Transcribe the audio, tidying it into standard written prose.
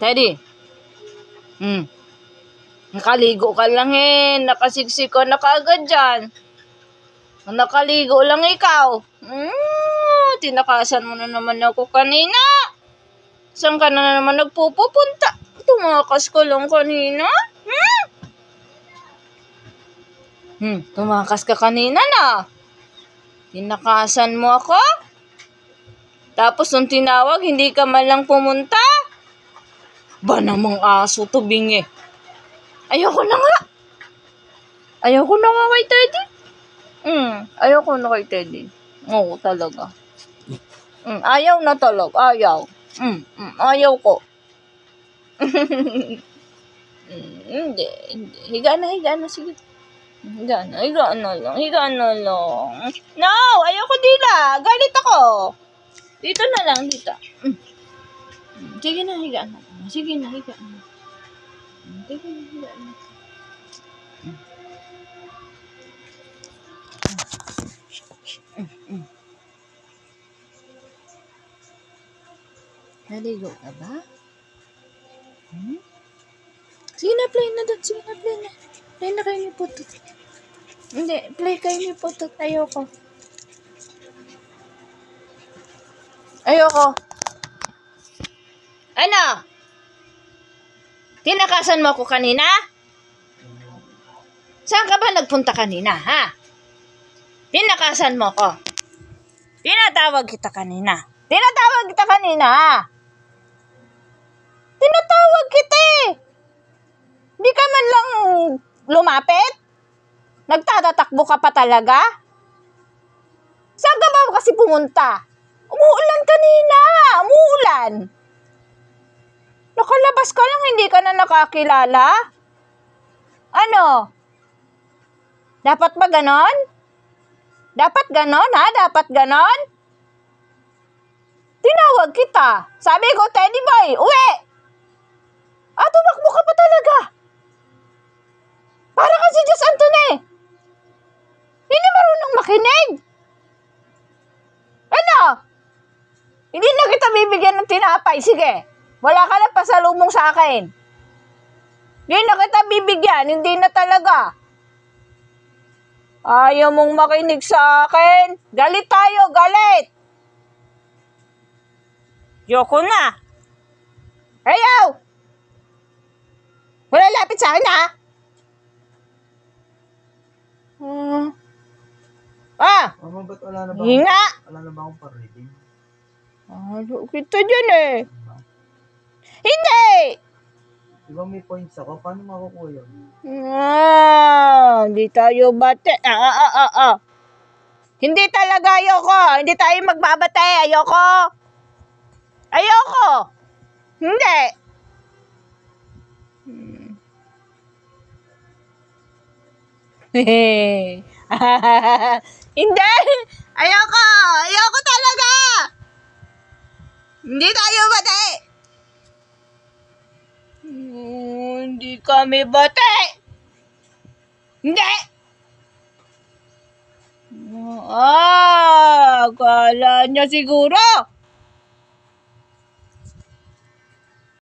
Teddy. Nakaligo ka lang eh. Nakasiksik ka na kaagad dyan. Nakaligo lang ikaw. Tinakasan mo na naman ako kanina. Saan ka na naman nagpupunta? Tumakas ka lang kanina. Tumakas ka kanina na. Tinakasan mo ako. Tapos nung tinawag, hindi ka man lang pumunta. Ba namang aso to, bingi. Ayoko na nga. Ayoko na nga kay Teddy. Ayoko na kay Teddy. Oo, talaga. Ayaw na talaga. Ayaw. Ayaw ko. Hindi. Higa na. Sige. Higa na lang. No! Ayoko dila. Galit ako. Dito na lang, dito. Sige na, higa na. Sige na, higa na. Naligo ka ba? Sige na, play na doon. Sige na, play na. Play na kayo ni Putot. Hindi, play kayo ni Putot. Ayoko. Ano? Tinakasan mo ako kanina? Saan ka ba nagpunta kanina, ha? Tinakasan mo ko. Tinatawag kita kanina, ha? Tinatawag kita eh. Hindi ka man lang lumapit? Nagtatatakbo ka pa talaga? Saan ka ba kasi pumunta? Umuulan kanina. Umuulan. Nakalabas ka lang, hindi ka na nakakilala? Ano? Dapat ba ganon? Dapat ganon, ha? Dapat ganon? Tinawag kita. Sabi ko, Teddy boy, uwi! Tumakbo ka pa talaga. Para kasi Diyos Antone. Hindi marunong makinig. Ano? Hindi na kita bibigyan ng tinapay. Sige. Wala ka lang pasalubong sa akin. Hindi na kita bibigyan. Hindi na talaga. Ayaw mong makinig sa akin. Galit tayo, galit. Yoko na. Ayaw. Wala lapit sa akin, ha? Mama, ba't wala na ba? Hinga. Wala na ba akong pa-reading? Kita dyan eh. Hindi. Diba may points ako? Paano makukuha yun? Hindi tayo bate. Hindi talaga ayoko. Hindi tayo magbabate. Ayoko. Hindi. Hindi. Ayoko talaga. Hindi tayo bate. Hindi kami bate. Hindi. Akala niya siguro.